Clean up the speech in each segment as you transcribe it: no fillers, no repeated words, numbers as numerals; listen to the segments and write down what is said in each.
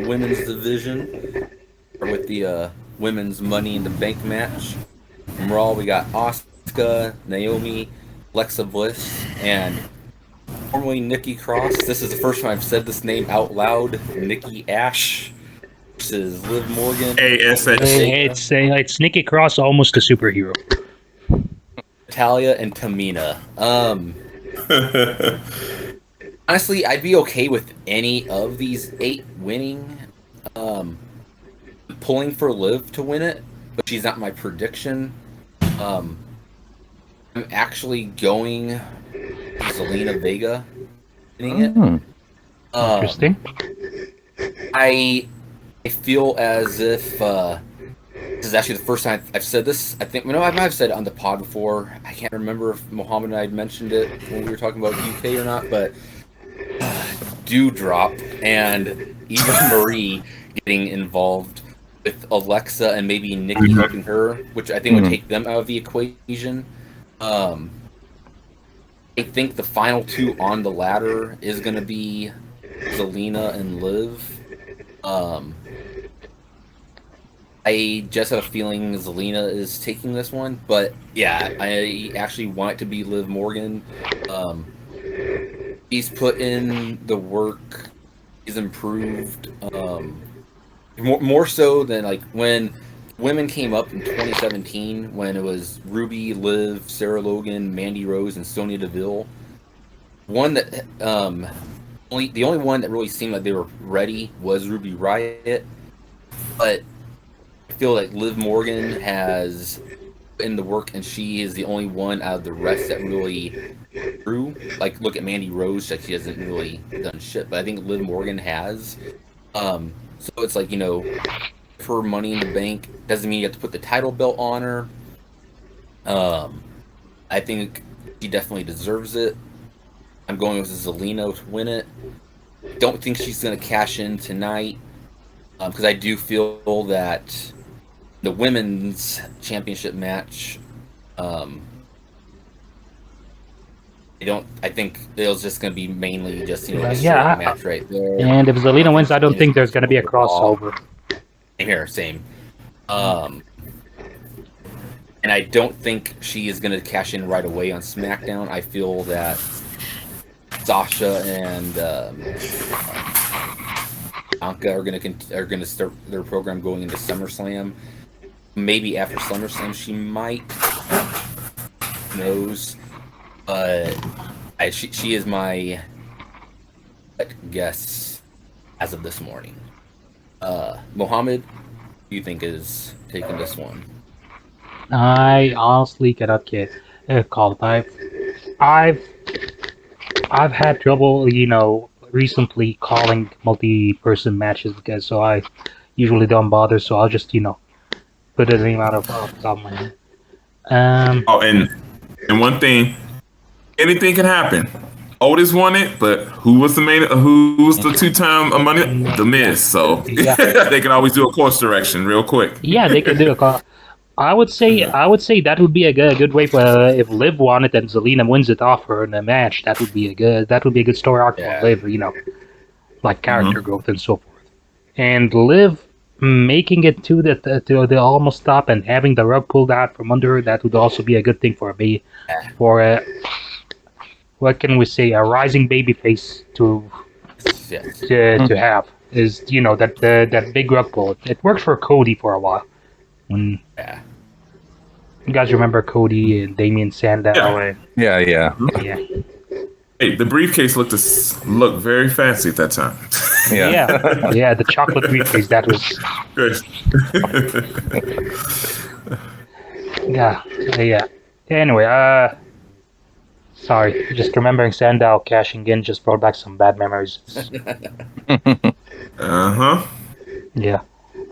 women's division with the women's Money in the Bank match. From Raw, we got Asuka, Naomi, Alexa Bliss, and formerly Nikki Cross. This is the first time I've said this name out loud. Nikki Ash versus Liv Morgan. It's Nikki Cross, almost a superhero. Natalia and Tamina. Honestly, I'd be okay with any of these 8 winning. Pulling for Liv to win it, but she's not my prediction. I'm actually going Zelina Vega winning it. Interesting. I feel as if this is actually the first time I've said this. I think I might have said it on the pod before. I can't remember if Mohammed and I had mentioned it when we were talking about UK or not, but Dewdrop and Eva Marie getting involved with Alexa and maybe Nikki helping her, which I think would take them out of the equation. I think the final 2 on the ladder is going to be Zelina and Liv. I just have a feeling Zelina is taking this one, but yeah, I actually want it to be Liv Morgan. He's put in the work. He's improved. More so than like when women came up in 2017, when it was Ruby, Liv, Sarah Logan, Mandy Rose, and Sonya Deville. One that the only one that really seemed like they were ready was Ruby Riott, but I feel like Liv Morgan has put in the work, and she is the only one out of the rest that really grew. Like, look at Mandy Rose, like she hasn't really done shit, but I think Liv Morgan has. So it's like, for Money in the Bank doesn't mean you have to put the title belt on her. I think she definitely deserves it. I'm going with Zelina to win it. Don't think she's going to cash in tonight, because I do feel that the women's championship match, I think it was just going to be mainly just a match right there. And if Zelina wins, I don't think there's going to be a crossover. Same. And I don't think she is going to cash in right away on SmackDown. I feel that Sasha and Anka are going to start their program going into SummerSlam. Maybe after SummerSlam she might. Who knows? She is my guess as of this morning. Mohammed, who do you think is taking this one? I honestly cannot call it. I've had trouble, recently calling multi-person matches because I usually don't bother. So I'll just, put a name out of the top of my head. And one thing, anything can happen. Otis won it, but who was the 2-time Money? The Miz. So they can always do a course direction real quick. Yeah, they can do a call. I would say that would be a good way for if Liv won it and Zelina wins it off her in a match. That would be a good story arc for Liv. Like character growth and so forth. And Liv making it to the almost stop and having the rug pulled out from under her, that would also be a good thing for me. For what can we say? A rising babyface to have is that big rug pull. It worked for Cody for a while. You guys remember Cody and Damien Sandow? Yeah. Hey, the briefcase looked very fancy at that time. Yeah, the chocolate briefcase, that was good. yeah. Anyway, sorry, just remembering Sandow cashing in just brought back some bad memories. Yeah.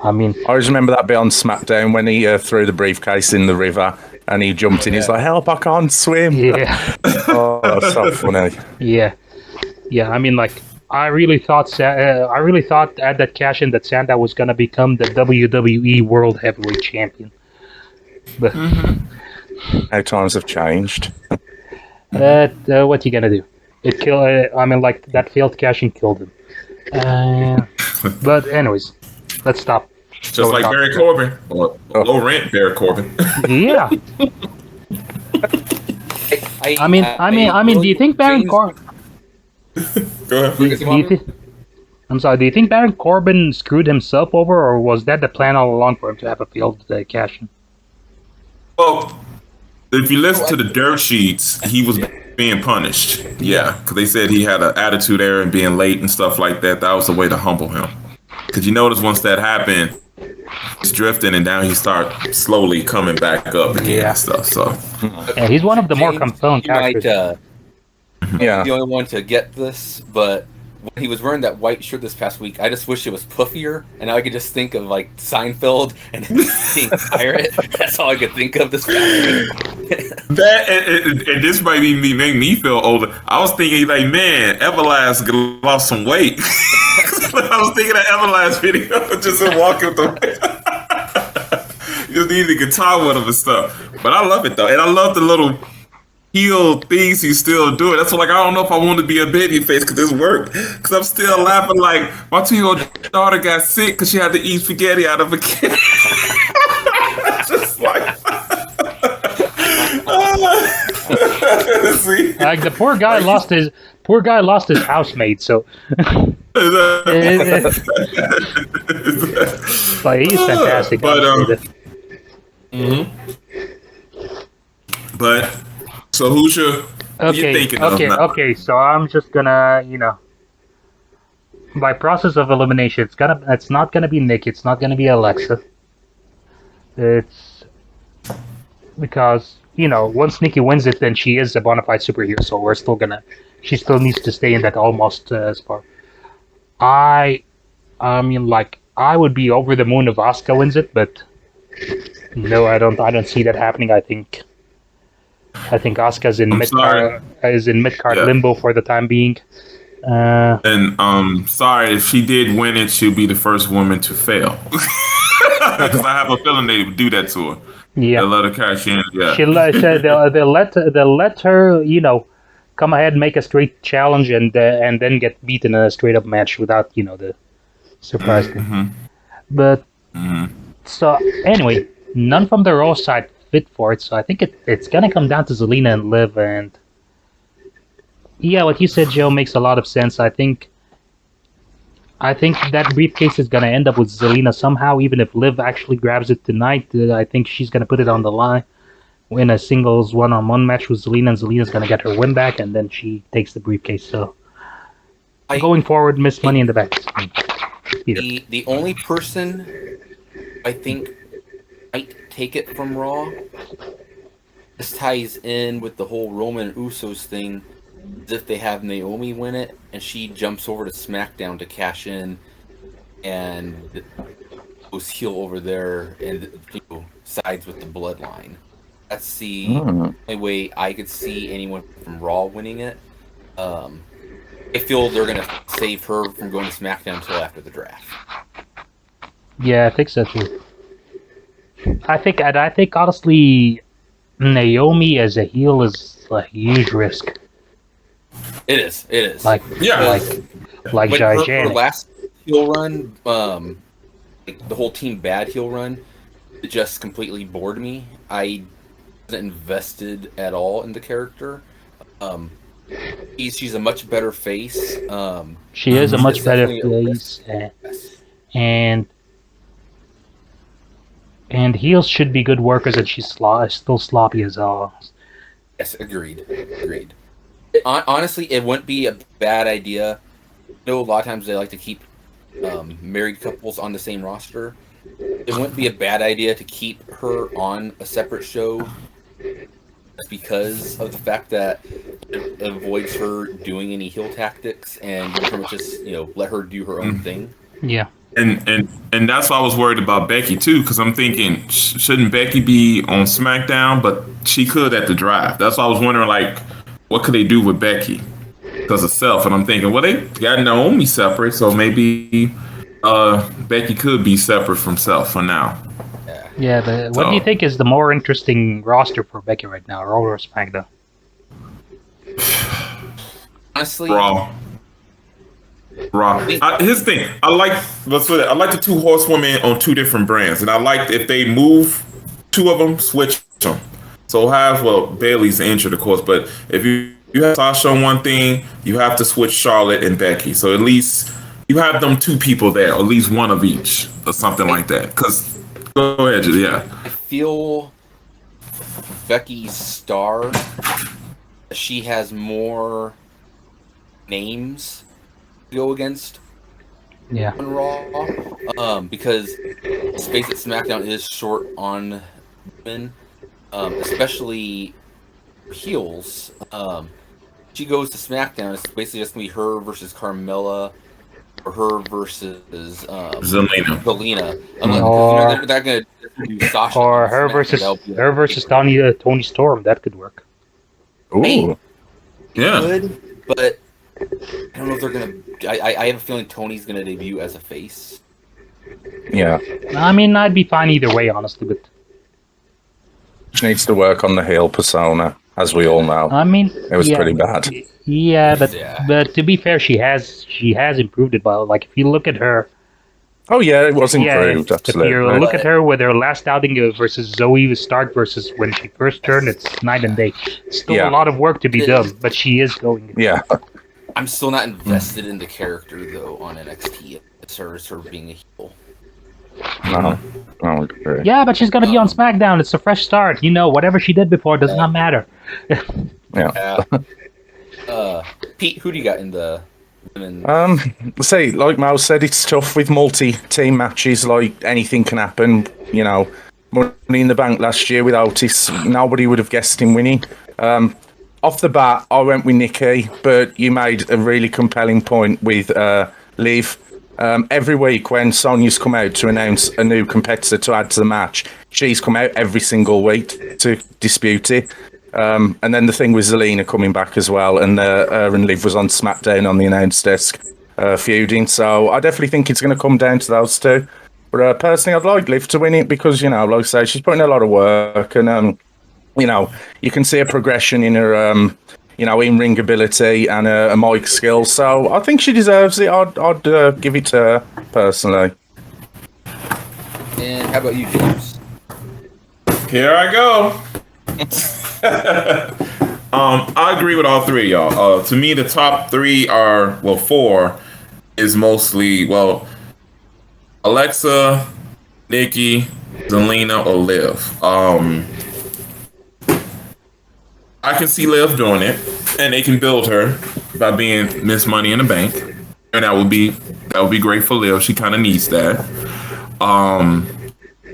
I mean, I always remember that bit on SmackDown when he threw the briefcase in the river and he jumped in. He's like, "Help! I can't swim." Yeah. Oh, that's so funny. Yeah. I mean, like, I really thought at that cash in that Sandow was gonna become the WWE World Heavyweight Champion. But how times have changed. What you gonna do? It killed. I mean, like, that failed cash in killed him. But anyways, let's stop. Just So like Barry Corbin, or low rent Barry Corbin. Yeah. I mean, do you think Baron Corbin? Go ahead. I'm sorry. Do you think Baron Corbin screwed himself over, or was that the plan all along for him to have a field cash in? Well, if you listen to the dirt sheets, he was being punished. Yeah, because they said he had an attitude error and being late and stuff like that. That was the way to humble him. Because you notice once that happened, he's drifting and now he starts slowly coming back up again and stuff. So, yeah, he's one of the more compelling characters. The only one to get this, but when he was wearing that white shirt this past week, I just wish it was puffier, and now I could just think of like Seinfeld and being a pirate. That's all I could think of this past week. And this might be make me feel older. I was thinking like, man, Everlast lost some weight. I was thinking of Everlast video, just walking with the just need the guitar with him and stuff. But I love it though, and I love the little heel things he's still doing. That's like, I don't know if I want to be a baby face because this worked. Because I'm still laughing like my 2-year-old daughter got sick because she had to eat spaghetti out of a can. Just like, see? Like the poor guy lost his housemate, so like he's fantastic. But so who's your okay, so I'm just gonna, by process of elimination, it's not gonna be Nick, it's not gonna be Alexa. It's because, once Nikki wins it, then she is a bona fide superhero, so she still needs to stay in that almost spot. I mean, like, I would be over the moon if Asuka wins it, but no, I don't see that happening. I think Asuka's in mid-card limbo for the time being. And sorry, if she did win it, she'll be the first woman to fail. Because I have a feeling they would do that to her. Yeah, they'll let her cash in. Yeah, they'll let her, come ahead and make a straight challenge and then get beaten in a straight up match without, the surprise thing. But so anyway, none from the Raw side fit for it, so I think it's gonna come down to Zelina and Liv. And yeah, what you said, Joe, makes a lot of sense. I think that briefcase is gonna end up with Zelina somehow, even if Liv actually grabs it tonight. I think she's gonna put it on the line, win a singles one-on-one match with Zelina, and Zelina's gonna get her win back, and then she takes the briefcase. So going forward, Miss Money in the Bank. The only person I think might take it from Raw, this ties in with the whole Roman Usos thing, as if they have Naomi win it and she jumps over to SmackDown to cash in and goes heel over there and sides with the bloodline. That's the only way I could see anyone from Raw winning it. I feel they're going to save her from going to SmackDown until after the draft. Yeah, I think so too. I think honestly, Naomi as a heel is a huge risk. It is. Like her last heel run, like the whole Team Bad heel run, it just completely bored me. I wasn't invested at all in the character. She's a much better face. She is a much better face, and heels should be good workers, and she's still sloppy as all. Yes, agreed. Honestly, it wouldn't be a bad idea. I know a lot of times they like to keep married couples on the same roster. It wouldn't be a bad idea to keep her on a separate show because of the fact that it avoids her doing any heel tactics and pretty much just let her do her own thing. Yeah. And that's why I was worried about Becky too, because I'm thinking, shouldn't Becky be on SmackDown? But she could at the draft. That's why I was wondering, like, what could they do with Becky because of Self? And I'm thinking, well, they got Naomi separate, so maybe Becky could be separate from Self for now. Yeah, but what do you think is the more interesting roster for Becky right now, Raw or SmackDown? Honestly, Raw. Raw. Here's the thing. I like the two horsewomen on two different brands, and I like if they move two of them, switch them. So Bailey's injured, of course, but if you have Sasha on one thing, you have to switch Charlotte and Becky. So at least you have them two people there, or at least one of each, or something like that. Because go ahead, yeah. I feel Becky's star. She has more names to go against. Yeah. On Raw, because space at SmackDown is short on women, especially heels. She goes to SmackDown. It's basically just gonna be her versus Carmella, or her versus Zelina. Or They're gonna do Sasha, or her versus Tony Storm. That could work. Ooh. Yeah. Good, but I don't know if they're gonna. I have a feeling Tony's gonna debut as a face. Yeah. I mean, I'd be fine either way, honestly. But She needs to work on the heel persona, as we all know. I mean, It was pretty bad. Yeah, but to be fair, she has improved it. But like, if you look at her, Oh yeah, it was improved. if Absolutely. you look at her with her last outing versus Zoe Stark versus when she first turned, it's night and day. Still a lot of work to be done, but she is going. Yeah. I'm still not invested in the character though on NXT as far as her being a heel. No. No, agree. Yeah, but she's gonna be on SmackDown. It's a fresh start. You know, whatever she did before does not matter. Yeah. Pete, who do you got in the women's? Say, like Mal said, it's tough with multi-team matches. Like, anything can happen. You know, Money in the Bank last year with Otis, nobody would have guessed him winning. Off the bat, I went with Nikki, but you made a really compelling point with Liv. Every week when Sonya's come out to announce a new competitor to add to the match, she's come out every single week to dispute it. And then the thing with Zelina coming back as well, and her and Liv was on SmackDown on the announce desk feuding. So I definitely think it's going to come down to those two. But personally, I'd like Liv to win it because, you know, like I say, she's putting a lot of work, and you know, you can see a progression in her, you know, in-ring ability and her mic skills. So I think she deserves it. I'd give it to her personally. And how about you, James? Here I go. I agree with all three of y'all. To me, the top three are, well, four is mostly, well, Alexa, Nikki, Zelina, or Liv. I can see Liv doing it, and they can build her by being Miss Money in the Bank, and that would be great for Liv. She kind of needs that.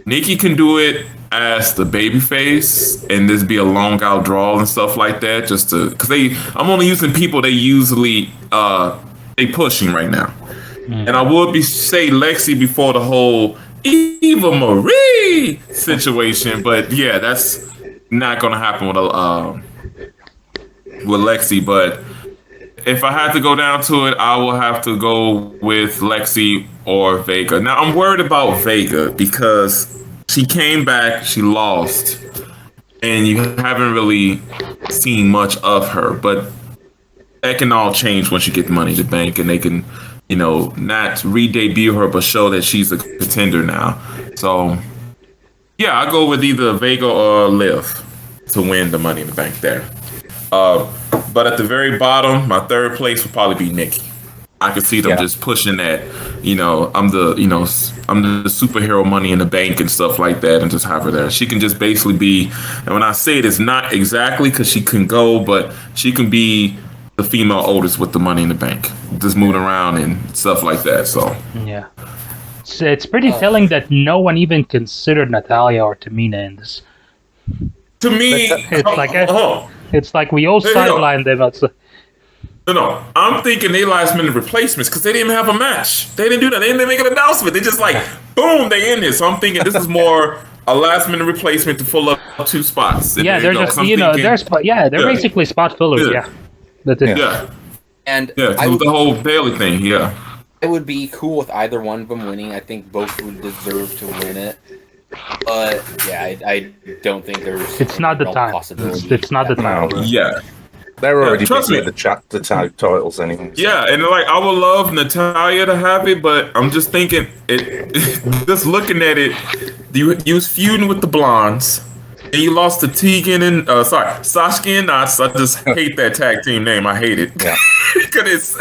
Nikki can do it as the baby face, and this be a long out draw and stuff like that, just to, because I'm only using people they usually they pushing right now. And I would say Lexi before the whole Eva Marie situation, but yeah, that's not gonna happen with Lexi. But if I had to go down to it, I will have to go with Lexi or Vega. Now I'm worried about Vega because she came back, she lost, and you haven't really seen much of her. But that can all change once you get the Money in the Bank, and they can, you know, not re-debut her, but show that she's a contender now. So, yeah, I go with either Vega or Liv to win the Money in the Bank there. But at the very bottom, my third place would probably be Nikki. I could see them just pushing that, you know, I'm the superhero Money in the Bank and stuff like that, and just have her there. She can just basically be, and when I say it, it's not exactly because she can go, but she can be the female Otis with the Money in the Bank, just moving around and stuff like that. So yeah, it's pretty telling that no one even considered Natalia or Tamina in this. To me, it's like we all sidelined them. No, I'm thinking they last minute replacements because they didn't have a match. They didn't do that. They didn't make an announcement. They just like, boom, they in here. So I'm thinking this is more a last minute replacement to fill up 2 spots. And yeah, they're just, they're basically spot fillers. Yeah. And the whole Bailey thing. Yeah, it would be cool with either one of them winning. I think both would deserve to win it. But yeah, I don't think there's. It's not the time. Possibility. It's not the time. Yeah. They're already trust busy me. with the tag titles anyway. So. Yeah, and like I would love Natalia to have it, but I'm just thinking just looking at it, you was feuding with the blondes, and you lost to Tegan and Sasha and Knots. I just hate that tag team name. I hate it because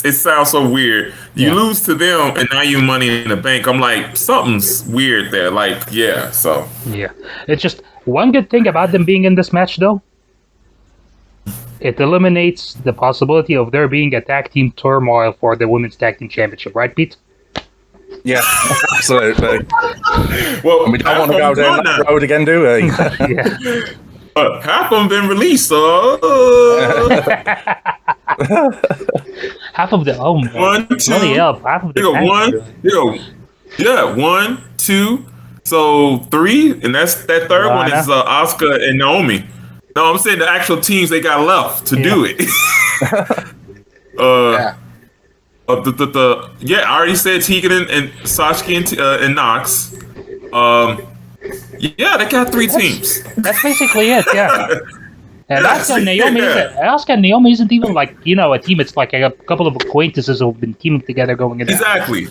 it sounds so weird. You lose to them, and now you Money in the Bank. I'm like, something's weird there. Like, so it's just one good thing about them being in this match, though. It eliminates the possibility of there being a tag team turmoil for the Women's Tag Team Championship, right, Pete? Yeah, absolutely. Well, And we don't want to go down that road again, do we? Half of them been released, so half of the one, two, half of the 1, 2, so 3, and that third one is Asuka and Naomi. No, I'm saying the actual teams they got left to do it. I already said Tegan and Sasha and Nox. They got 3 teams. That's basically it, yeah. And Asuka and Naomi isn't even like, a team. It's like a couple of acquaintances who've been teaming together going in. Exactly.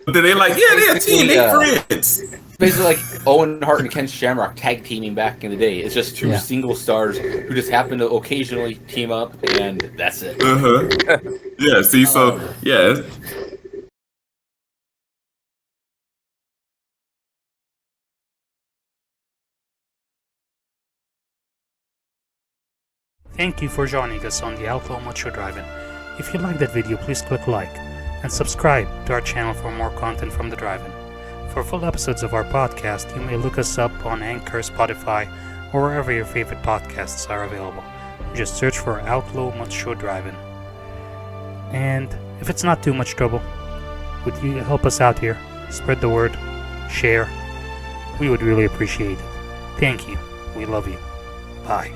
But then they're like, they're a team, they're friends. Basically like Owen Hart and Ken Shamrock tag teaming back in the day. It's just 2 single stars who just happen to occasionally team up, and that's it. Yeah, see, so, Thank you for joining us on the Outlaw Macho Drive-In. If you liked that video, please click like and subscribe to our channel for more content from the Drive-In. For full episodes of our podcast, you may look us up on Anchor, Spotify, or wherever your favorite podcasts are available. Just search for Outlaw Macho Drive-In. And if it's not too much trouble, would you help us out here? Spread the word, share. We would really appreciate it. Thank you. We love you. Bye.